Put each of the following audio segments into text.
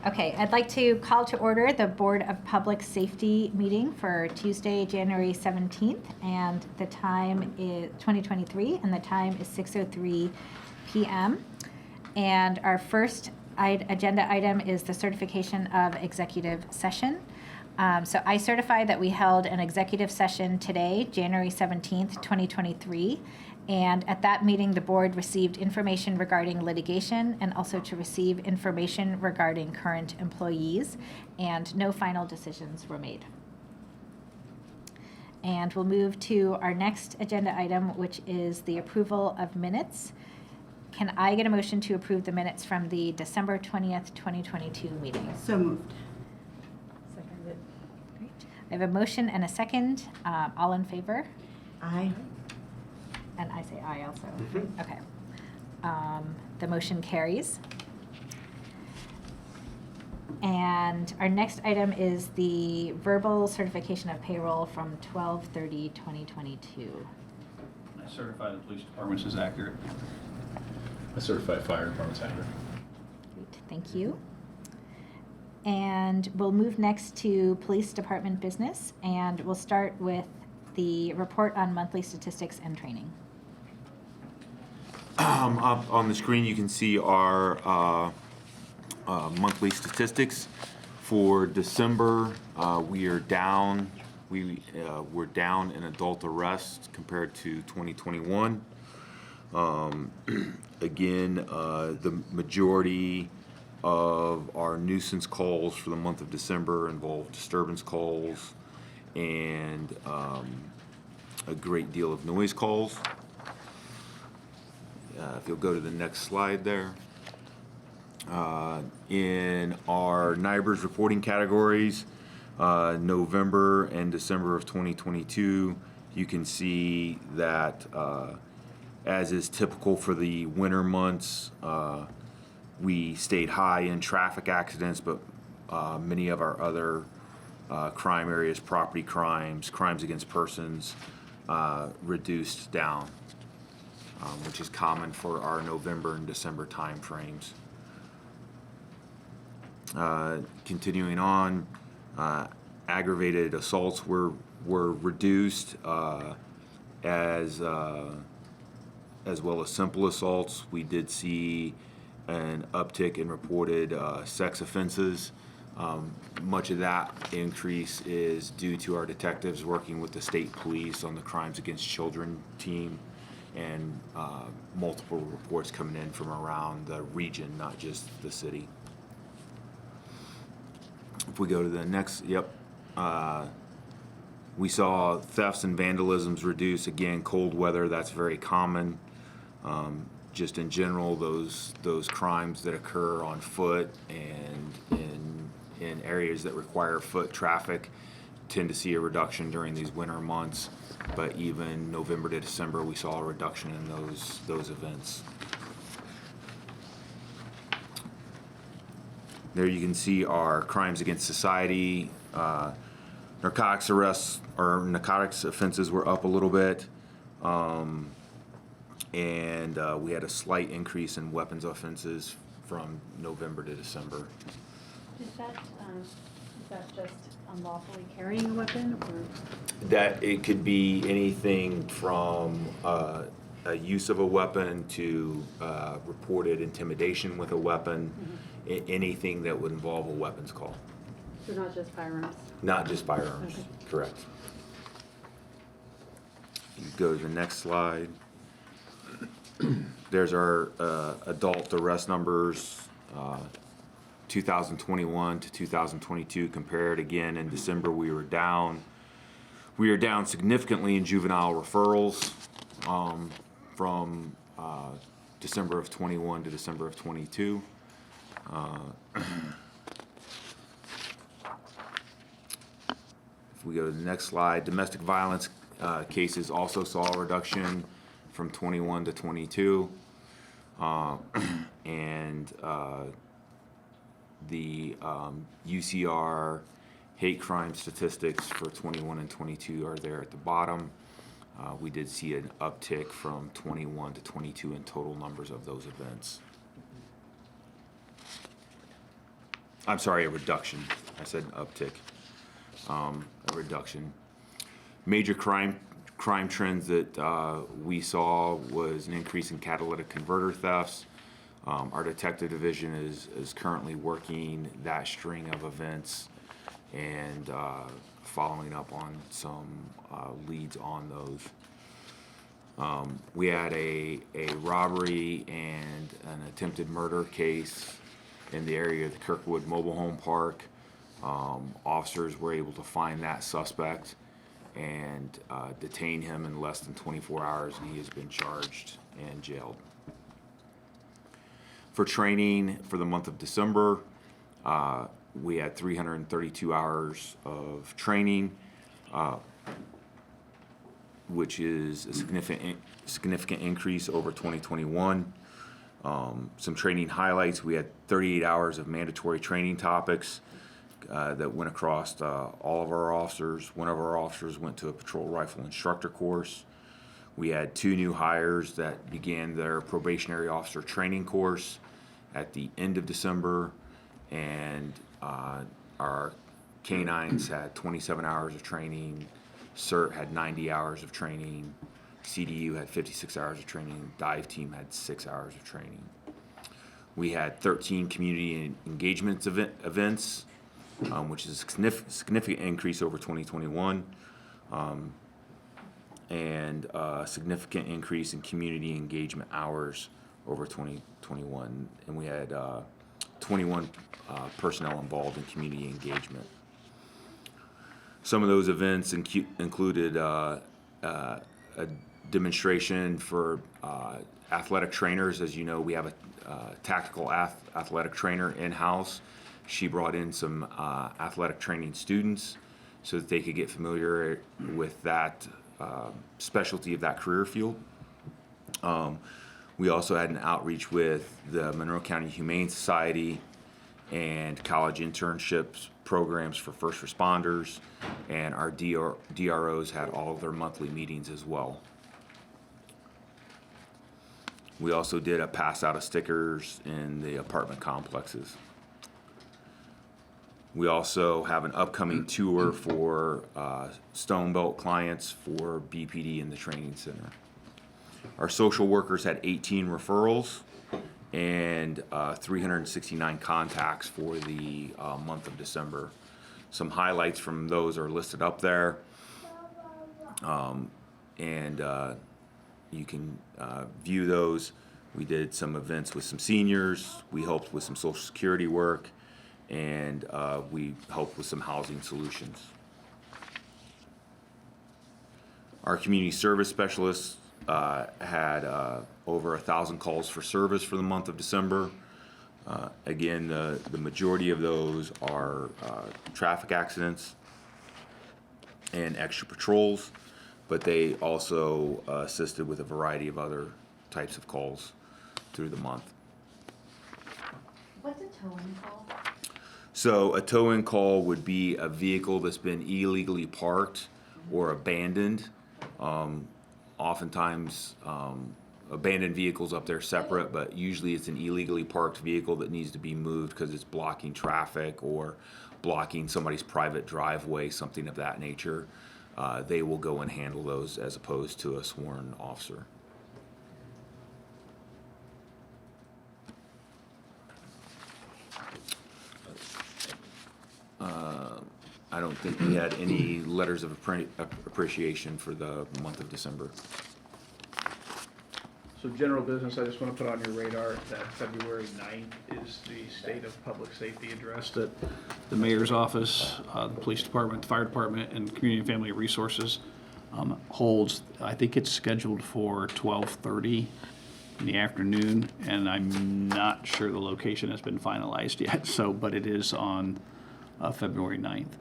Okay, I'd like to call to order the Board of Public Safety meeting for Tuesday, January 17th, and the time is 2023, and the time is 6:03 p.m. And our first agenda item is the certification of executive session. So I certify that we held an executive session today, January 17th, 2023. And at that meeting, the board received information regarding litigation and also to receive information regarding current employees, and no final decisions were made. And we'll move to our next agenda item, which is the approval of minutes. Can I get a motion to approve the minutes from the December 20th, 2022 meeting? So moved. Seconded. Great. I have a motion and a second. All in favor? Aye. And I say aye also. Okay. The motion carries. And our next item is the verbal certification of payroll from 12/30/2022. I certify the police department's is accurate. I certify fire department's accurate. Great, thank you. And we'll move next to police department business, and we'll start with the report on monthly statistics and training. Up on the screen, you can see our monthly statistics for December. We are down. We're down in adult arrests compared to 2021. Again, the majority of our nuisance calls for the month of December involved disturbance calls and a great deal of noise calls. If you'll go to the next slide there. In our NIBRS reporting categories, November and December of 2022, you can see that as is typical for the winter months, we stayed high in traffic accidents, but many of our other crime areas, property crimes, crimes against persons, reduced down, which is common for our November and December time frames. Continuing on, aggravated assaults were reduced, as well as simple assaults. We did see an uptick in reported sex offenses. Much of that increase is due to our detectives working with the state police on the Crimes Against Children team, and multiple reports coming in from around the region, not just the city. If we go to the next, we saw thefts and vandalisms reduce. Again, cold weather, that's very common. Just in general, those crimes that occur on foot and in areas that require foot traffic tend to see a reduction during these winter months. But even November to December, we saw a reduction in those events. There you can see our crimes against society. Narcotics arrests or narcotics offenses were up a little bit. And we had a slight increase in weapons offenses from November to December. Is that just unlawfully carrying a weapon, or? That it could be anything from a use of a weapon to reported intimidation with a weapon, anything that would involve a weapons call. So not just firearms? Not just firearms, Okay. Correct. You go to the next slide. There's our adult arrest numbers, 2021 to 2022 compared. Again, in December we were down. We are down significantly in juvenile referrals from December of 21 to December of 22. If we go to the next slide, domestic violence cases also saw a reduction from 21 to 22. And the UCR hate crime statistics for 21 and 22 are there at the bottom. We did see an uptick from 21 to 22 in total numbers of those events. I'm sorry, a reduction. I said uptick. A reduction. Major crime trends that we saw was an increase in catalytic converter thefts. Our detective division is currently working that string of events and following up on some leads on those. We had a robbery and an attempted murder case in the area of the Kirkwood Mobile Home Park. Officers were able to find that suspect and detain him in less than 24 hours, and he has been charged and jailed. For training for the month of December, we had 332 hours of training, which is a significant increase over 2021. Some training highlights: we had 38 hours of mandatory training topics that went across all of our officers. One of our officers went to a patrol rifle instructor course. We had 2 new hires that began their probationary officer training course at the end of December, and our canines had 27 hours of training. CERT had 90 hours of training. CDU had 56 hours of training. Dive team had 6 hours of training. We had 13 community engagement events, which is a significant increase over 2021, and a significant increase in community engagement hours over 2021. And we had 21 personnel involved in community engagement. Some of those events included a demonstration for athletic trainers. As you know, we have a tactical athletic trainer in-house. She brought in some athletic training students so that they could get familiar with that specialty of that career field. We also had an outreach with the Monroe County Humane Society and college internships programs for first responders, and our DROs had all of their monthly meetings as well. We also did a pass out of stickers in the apartment complexes. We also have an upcoming tour for Stonebelt clients for BPD in the training center. Our social workers had 18 referrals and 369 contacts for the month of December. Some highlights from those are listed up there, and you can view those. We did some events with some seniors. We helped with some Social Security work, and we helped with some housing solutions. Our community service specialists had over 1,000 calls for service for the month of December. Again, the majority of those are traffic accidents and extra patrols, but they also assisted with a variety of other types of calls through the month. What's a towing call? So a tow-in call would be a vehicle that's been illegally parked or abandoned. Oftentimes, abandoned vehicles up there separate, but usually it's an illegally parked vehicle that needs to be moved because it's blocking traffic or blocking somebody's private driveway, something of that nature. They will go and handle those as opposed to a sworn officer. I don't think we had any letters of appreciation for the month of December. So general business, I just want to put on your radar that February 9th is the State of Public Safety Address that the Mayor's Office, the Police Department, the Fire Department, and Community and Family Resources holds. I think it's scheduled for 12:30 in the afternoon, and I'm not sure the location has been finalized yet, but it is on February 9th.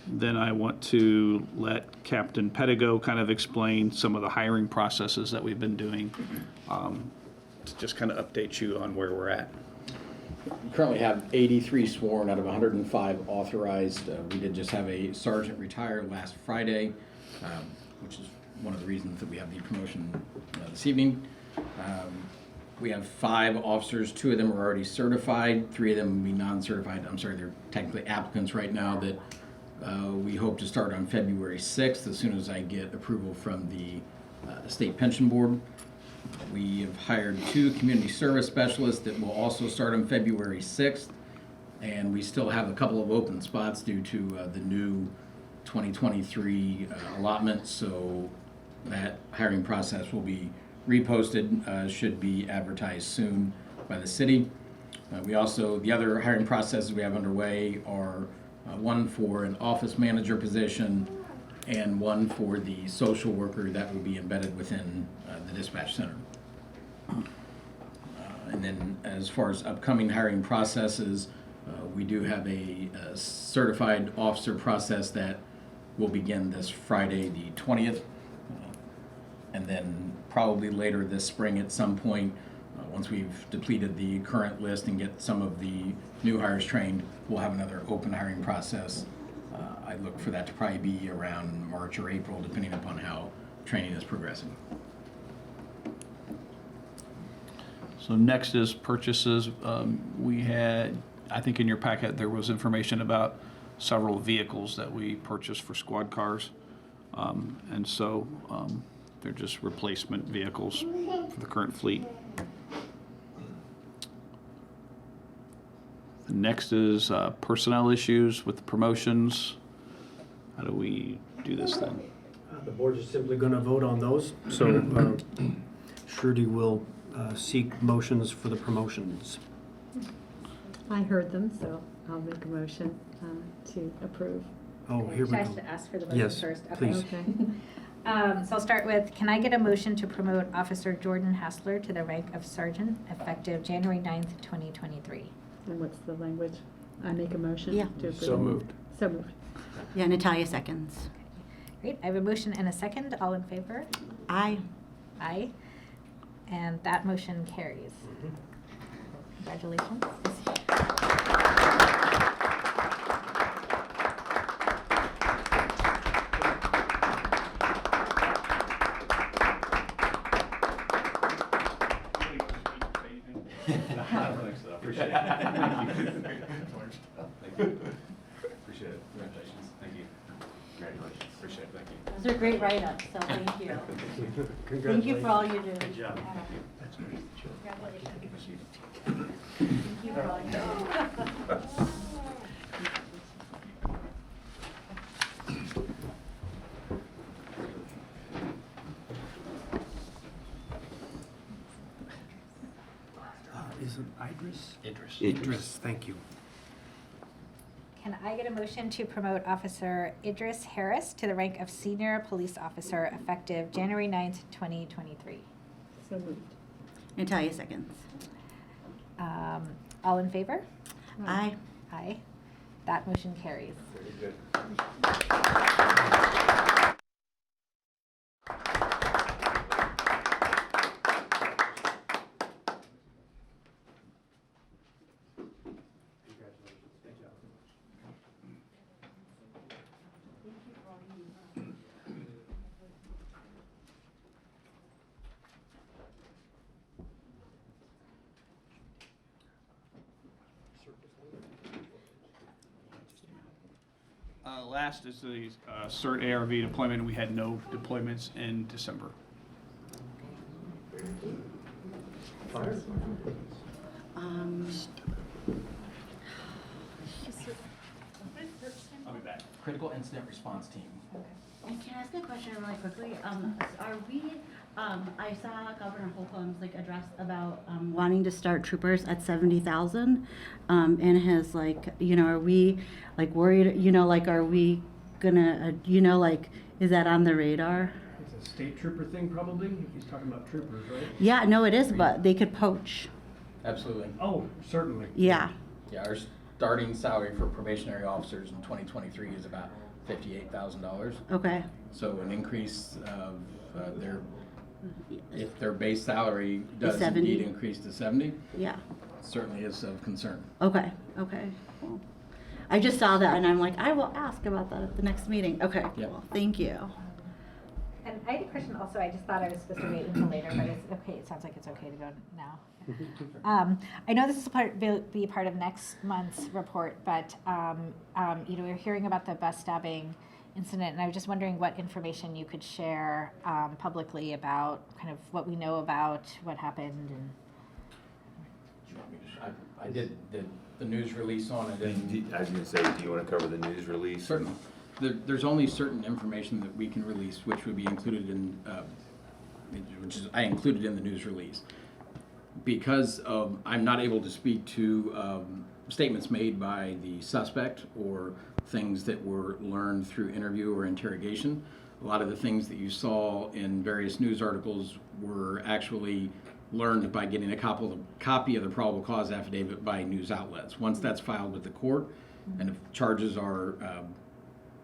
Then I want to let Captain Pedigo kind of explain some of the hiring processes that we've been doing, to just kind of update you on where we're at. We currently have 83 sworn out of 105 authorized. We did just have a sergeant retire last Friday, which is one of the reasons that we have the promotion this evening. We have 5 officers, 2 of them are already certified, 3 of them will be non-certified. I'm sorry, they're technically applicants right now that we hope to start on February 6th as soon as I get approval from the State Pension Board. We have hired 2 community service specialists that will also start on February 6th. And we still have a couple of open spots due to the new 2023 allotment. So that hiring process will be reposted, should be advertised soon by the city. We also, the other hiring processes we have underway are one for an office manager position and one for the social worker that will be embedded within the dispatch center. And then as far as upcoming hiring processes, we do have a certified officer process that will begin this Friday, the 20th. And then probably later this spring at some point, once we've depleted the current list and get some of the new hires trained, we'll have another open hiring process. I look for that to probably be around March or April, depending upon how training is progressing. So next is purchases. We had, I think in your packet, there was information about several vehicles that we purchased for squad cars. And so they're just replacement vehicles for the current fleet. The next is personnel issues with the promotions. How do we do this then? The board is simply going to vote on those. So Shruti will seek motions for the promotions. I heard them, so I'll make a motion to approve. Oh, here we Should I go. have to ask for the motion Yes, first? Okay. please. Okay. So I'll start with, can I get a motion to promote Officer Jordan Hassler to the rank of sergeant effective January 9th, 2023? And what's the language? I make a motion Yeah. to approve. So moved. So moved. Yeah, Natalia seconds. Great, I have a motion and a second. All in favor? Aye. Aye. And that motion carries. Congratulations. Appreciate it. Thank you. Appreciate it. Congratulations. Thank you. Congratulations. Appreciate it. Thank you. Those are great write-ups, so thank you. Thank you for all you do. Good job. Thank you for all you do. Is it Idris? Idris. Idris, thank you. Can I get a motion to promote Officer Idris Harris to the rank of Senior Police Officer effective January 9th, 2023? So moved. Natalia seconds. All in favor? Aye. Aye. That motion carries. Very good. Last is the CERT ARV deployment. We had no deployments in December. I'll be back. Critical Incident Response Team. And can I ask a question really quickly? Are we, I saw Governor Holcomb's address about wanting to start troopers at 70,000. And his are we worried, are we gonna, is that on the radar? It's a state trooper thing probably? He's talking about troopers, right? Yeah, no, it is, but they could poach. Absolutely. Oh, certainly. Yeah. Yeah, our starting salary for probationary officers in 2023 is about $58,000. Okay. So an increase of if their base salary does 70. indeed increase to 70, Yeah. certainly is of concern. Okay. Okay. Cool. I just saw that and I'm like, I will ask about that at the next meeting. Okay. Yep. Cool. Thank you. And I had a question also, I just thought I was supposed to wait until later, but it's okay, it sounds like it's okay to go now. I know this is be part of next month's report, but, we're hearing about the bus stabbing incident, and I was just wondering what information you could share publicly about kind of what we know about what happened and. Do you want me to I did the news release on it, and I was gonna say, do you wanna cover the news release? certainly, there's only certain information that we can release, which would be included in, I included in the news release. Because I'm not able to speak to statements made by the suspect or things that were learned through interview or interrogation. A lot of the things that you saw in various news articles were actually learned by getting a copy of the probable cause affidavit by news outlets. Once that's filed with the court, and if charges are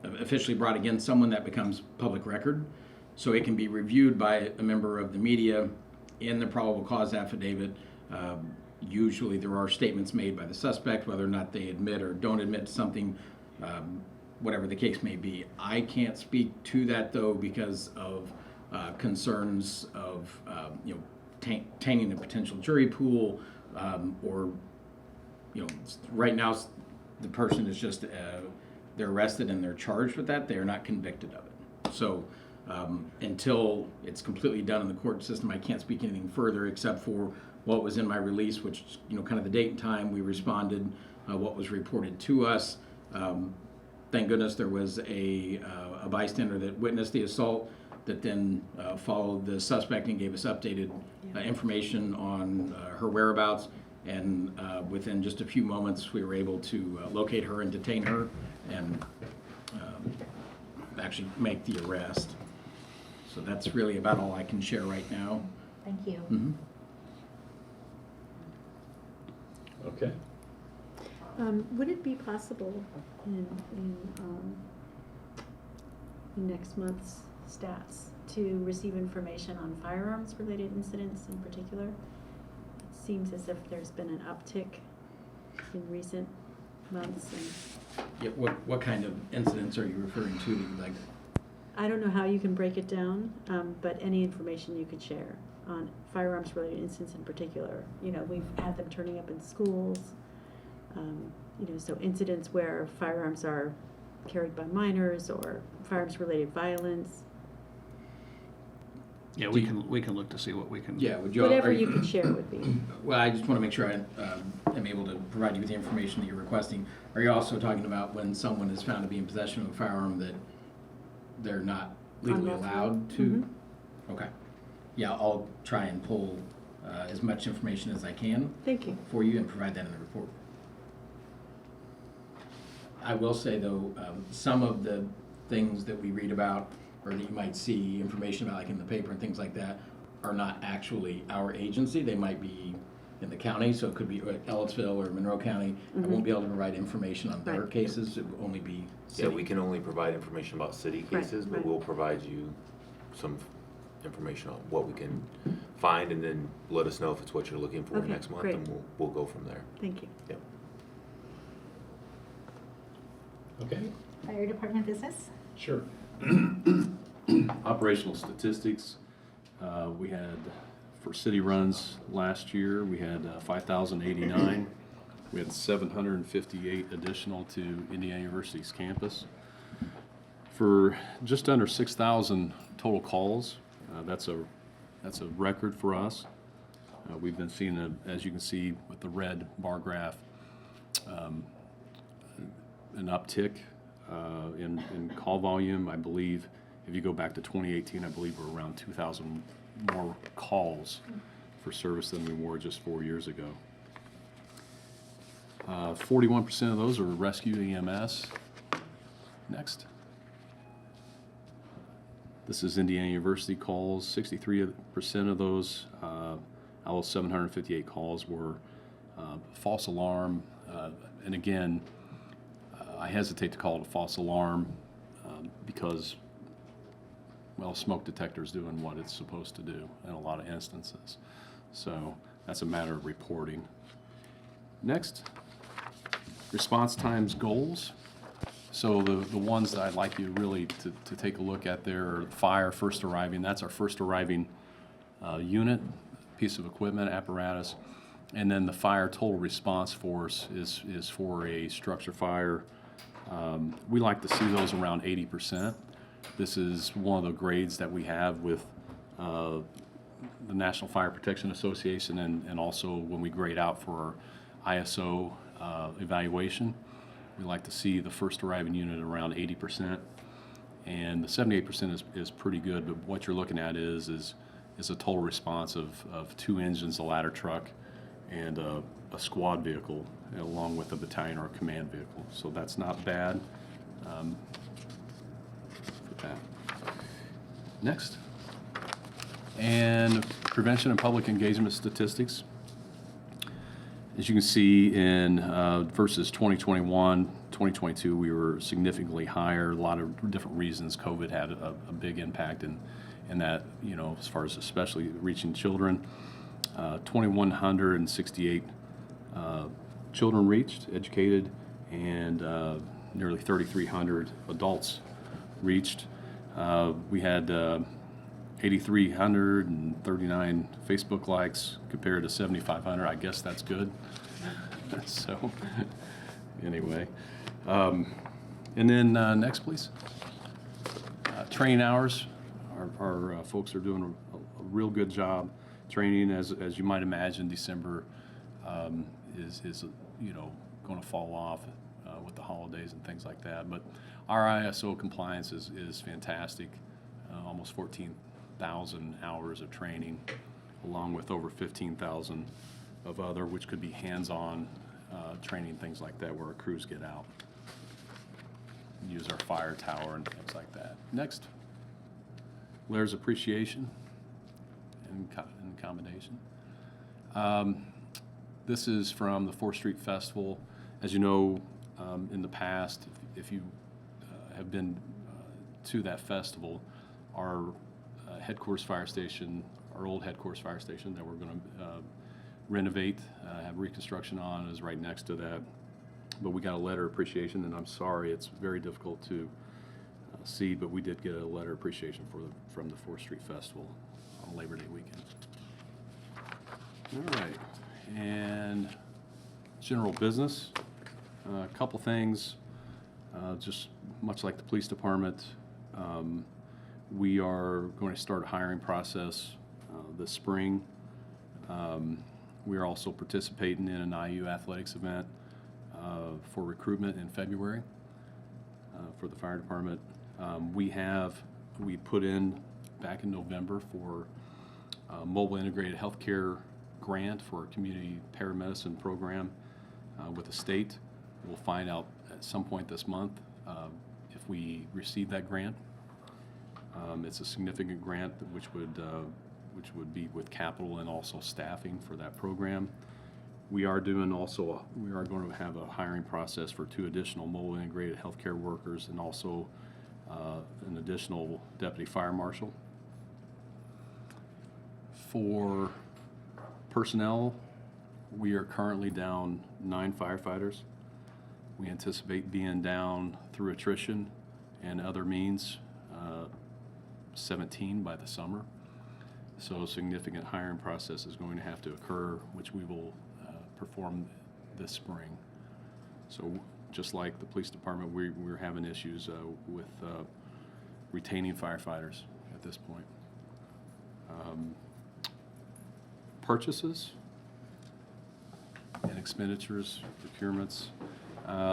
officially brought against someone, that becomes public record. So it can be reviewed by a member of the media in the probable cause affidavit. Usually there are statements made by the suspect, whether or not they admit or don't admit to something, whatever the case may be. I can't speak to that though because of concerns of tainting the potential jury pool, or right now the person is just they're arrested and they're charged with that. They are not convicted of it. So until it's completely done in the court system, I can't speak anything further except for what was in my release, which kind of the date and time we responded, what was reported to us. Thank goodness there was a bystander that witnessed the assault that then followed the suspect and gave us updated information on her whereabouts. And within just a few moments, we were able to locate her and detain her and actually make the arrest. So that's really about all I can share right now. Thank you. Mm-hmm. Okay. Would it be possible in next month's stats to receive information on firearms-related incidents in particular? It seems as if there's been an uptick in recent months. And Yeah, what kind of incidents are you referring to that you'd like? I don't know how you can break it down, but any information you could share on firearms-related incidents in particular. We've had them turning up in schools, so incidents where firearms are carried by minors or firearms-related violence. Yeah, we can look to see what we can. Yeah, would you? Whatever you could share would be. Well, I just want to make sure I am able to provide you with the information that you're requesting. Are you also talking about when someone is found to be in possession of a firearm that they're not legally Unlawfully. allowed to? Mhm. Okay. Yeah, I'll try and pull as much information as I can Thank you. for you and provide that in the report. I will say though, some of the things that we read about or that you might see information about like in the paper and things like that are not actually our agency. They might be in the county, so it could be Ellettsville or Monroe County. I won't be able to provide information on their Right. cases. It will only be Yeah, city. we can only provide information about city Right, cases, but right. we'll provide you some information on what we can find, and then let us know if it's what you're looking for Okay, next month, great. and we'll go from there. Thank you. Yep. Okay, Fire department business? sure. Operational statistics, we had, for city runs last year, we had 5,089. We had 758 additional to Indiana University's campus. For just under 6,000 total calls, that's a record for us. We've been seeing, as you can see with the red bar graph, an uptick in call volume. I believe if you go back to 2018, I believe we're around 2,000 more calls for service than we were just 4 years ago. 41% of those are rescue EMS. Next. This is Indiana University calls. 63% of those, out of 758 calls, were false alarm. And again, I hesitate to call it a false alarm because, well, smoke detector is doing what it's supposed to do in a lot of instances. So that's a matter of reporting. Next, response times goals. So the ones that I'd like you really to take a look at there are fire first arriving. That's our first arriving unit, piece of equipment, apparatus. And then the fire total response force is for a structure fire. We like to see those around 80%. This is one of the grades that we have with the National Fire Protection Association, and also when we grade out for our ISO evaluation. We like to see the first arriving unit around 80%, and the 78% is pretty good. But what you're looking at is a total response of 2 engines, a ladder truck, and a squad vehicle, along with a battalion or a command vehicle. So that's not bad. For that. Next. And prevention and public engagement statistics. As you can see in versus 2021, 2022, we were significantly higher. A lot of different reasons. COVID had a big impact in that, you know, as far as especially reaching children. 2,168 children reached, educated, and nearly 3,300 adults reached. We had 8,339 Facebook likes compared to 7,500. I guess that's good. So, anyway. And then next, please. Training hours. Our folks are doing a real good job training. As you might imagine, December is you know, going to fall off with the holidays and things like that. But our ISO compliance is fantastic. Almost 14,000 hours of training, along with over 15,000 of other, which could be hands-on training, things like that, where our crews get out, use our fire tower and things like that. Next, Lair's appreciation and commendation. This is from the 4th Street Festival. As you know, in the past, if you have been to that festival, our headquarters fire station, our old headquarters fire station that we're going to renovate, have reconstruction on, is right next to that. But we got a letter of appreciation, and I'm sorry, it's very difficult to see, but we did get a letter of appreciation from the 4th Street Festival on Labor Day weekend. All right, and general business. A couple things, just much like the police department, we are going to start a hiring process this spring. We are also participating in an IU athletics event for recruitment in February for the fire department. We put in back in November for a mobile integrated healthcare grant for a community paramedicine program with the state. We'll find out at some point this month if we receive that grant. It's a significant grant which would be with capital and also staffing for that program. We are going to have a hiring process for 2 additional mobile integrated healthcare workers, and also an additional deputy fire marshal. For personnel, we are currently down 9 firefighters. We anticipate being down through attrition and other means 17 by the summer. So a significant hiring process is going to have to occur, which we will perform this spring. So just like the police department, we're having issues with retaining firefighters at this point. Purchases and expenditures, procurements.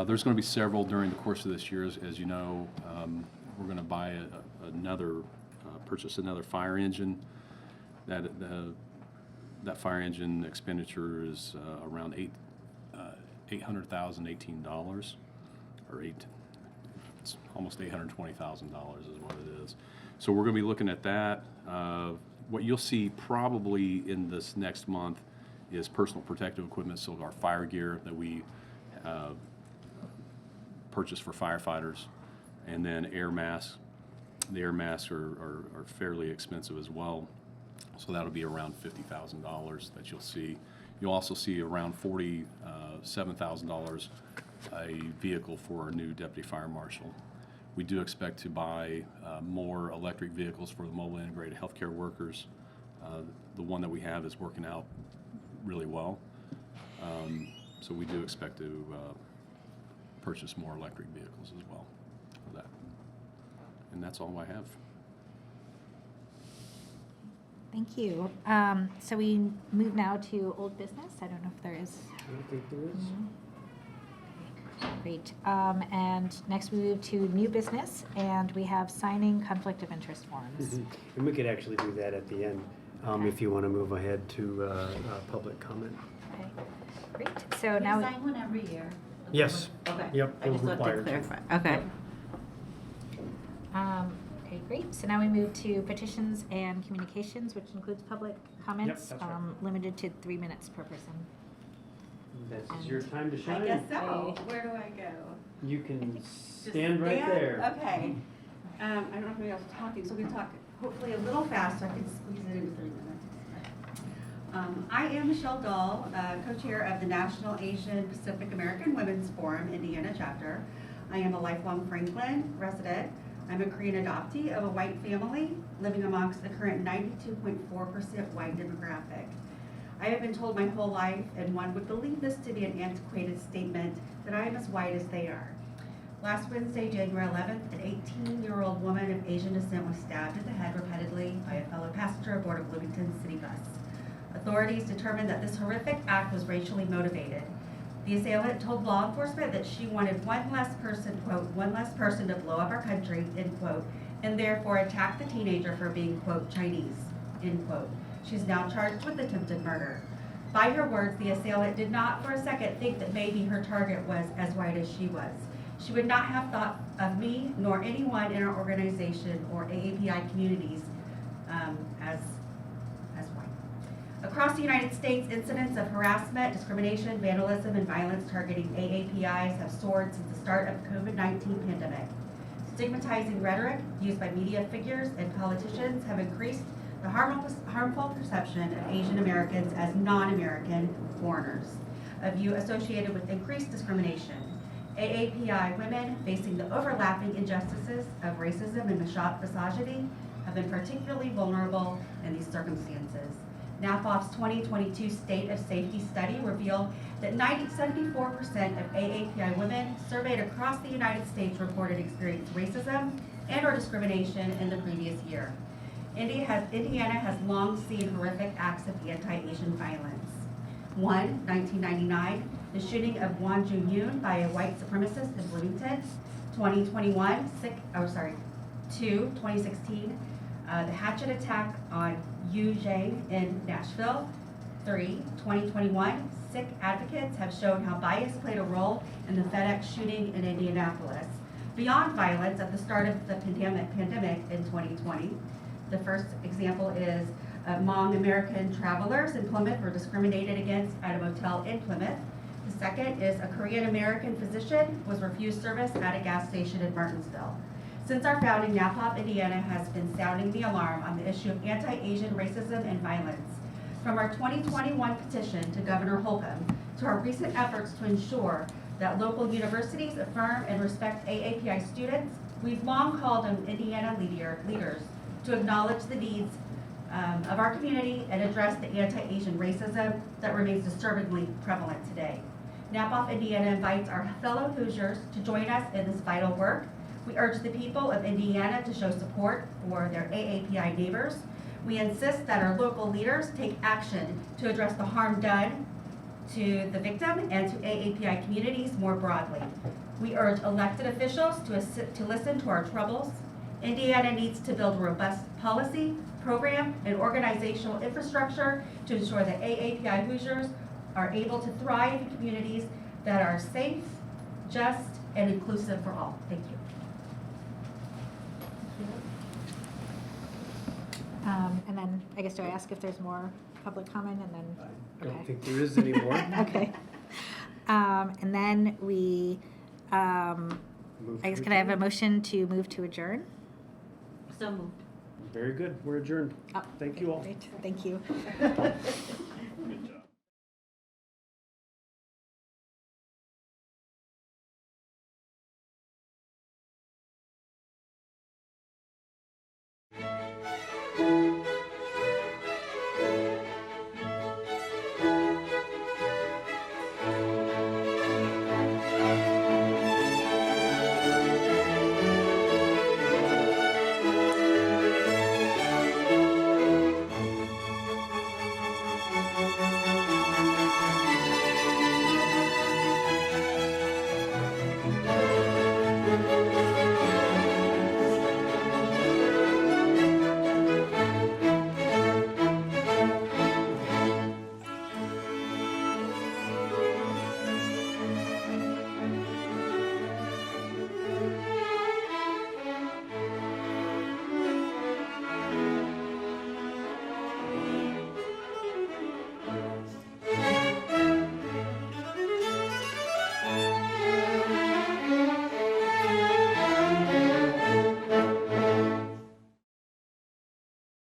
There's going to be several during the course of this year. As you know, we're going to buy purchase another fire engine. That fire engine expenditure is around $800,018, or it's almost $820,000 is what it is. So we're going to be looking at that. What you'll see probably in this next month is personal protective equipment, so our fire gear that we purchase for firefighters, and then air masks. The air masks are fairly expensive as well, so that'll be around $50,000 that you'll see. You'll also see around $47,000 a vehicle for our new deputy fire marshal. We do expect to buy more electric vehicles for the mobile integrated healthcare workers. The one that we have is working out really well. So we do expect to purchase more electric vehicles as well for that. And that's all I have. Thank you. So we move now to old business. I don't know if there is. I don't think there is. Great. And next we move to new business, and we have signing conflict of interest forms. And we could actually do that at the end, if you want to move ahead to public comment. Okay. Great. So We now. sign one every year. Yes. Okay. Yep, I just we're wanted to required to. clarify. Okay. Okay, great. So now we move to petitions and communications, which includes public comments, that's right. limited to 3 minutes per person. This is your time to I shine. guess so. Where do I go? You can Just stand right there. Okay. I don't know if anybody else is talking, so we can talk hopefully a little faster. I can squeeze it into 3 minutes. I am Michelle Dahl, co-chair of the National Asian Pacific American Women's Forum Indiana chapter. I am a lifelong Franklin resident. I'm a Korean adoptee of a white family living amongst the current 92.4% white demographic. I have been told my whole life, and one would believe this to be an antiquated statement, that I am as white as they are. Last Wednesday, January 11th, an 18-year-old woman of Asian descent was stabbed in the head repeatedly by a fellow passenger aboard a Bloomington city bus. Authorities determined that this horrific act was racially motivated. The assailant told law enforcement that she wanted one less person, quote, one less person to blow up our country, end quote, and therefore attacked the teenager for being, quote, Chinese, end quote. She's now charged with attempted murder. By her words, the assailant did not for a second think that maybe her target was as white as she was. She would not have thought of me nor anyone in our organization or AAPI communities as white. Across the United States, incidents of harassment, discrimination, vandalism, and violence targeting AAPIs have soared since the start of the COVID-19 pandemic. Stigmatizing rhetoric used by media figures and politicians have increased the harmful perception of Asian Americans as non-American foreigners, a view associated with increased discrimination. AAPI women facing the overlapping injustices of racism and misogyny have been particularly vulnerable in these circumstances. NAPOF's 2022 State of Safety study revealed that 74% of AAPI women surveyed across the United States reported experienced racism and or discrimination in the previous year. Indiana has long seen horrific acts of anti-Asian violence. 1999, the shooting of Won Jun-yoon by a white supremacist in Bloomington. 2016, the hatchet attack on Yu Zhang in Nashville. 2021, Sikh advocates have shown how bias played a role in the FedEx shooting in Indianapolis. Beyond violence at the start of the pandemic in 2020, the first example is Hmong American travelers in Plymouth were discriminated against at a motel in Plymouth. The second is a Korean American physician was refused service at a gas station in Martinsville. Since our founding, NAPOP Indiana has been sounding the alarm on the issue of anti-Asian racism and violence. From our 2021 petition to Governor Holcomb to our recent efforts to ensure that local universities affirm and respect AAPI students, we've long called on Indiana leaders to acknowledge the needs of our community and address the anti-Asian racism that remains disturbingly prevalent today. NAPOF Indiana invites our fellow Hoosiers to join us in this vital work. We urge the people of Indiana to show support for their AAPI neighbors. We insist that our local leaders take action to address the harm done to the victim and to AAPI communities more broadly. We urge elected officials to listen to our troubles. Indiana needs to build a robust policy, program, and organizational infrastructure to ensure that AAPI Hoosiers are able to thrive in communities that are safe, just, and inclusive for all. Thank you. And then, I guess, do I ask if there's more public comment and then? I don't Okay. think there is any more. Okay. And then we, I guess, can I have a motion to move to adjourn? So moved. Very good. We're adjourned. Oh, Thank okay, you all. Great, thank you.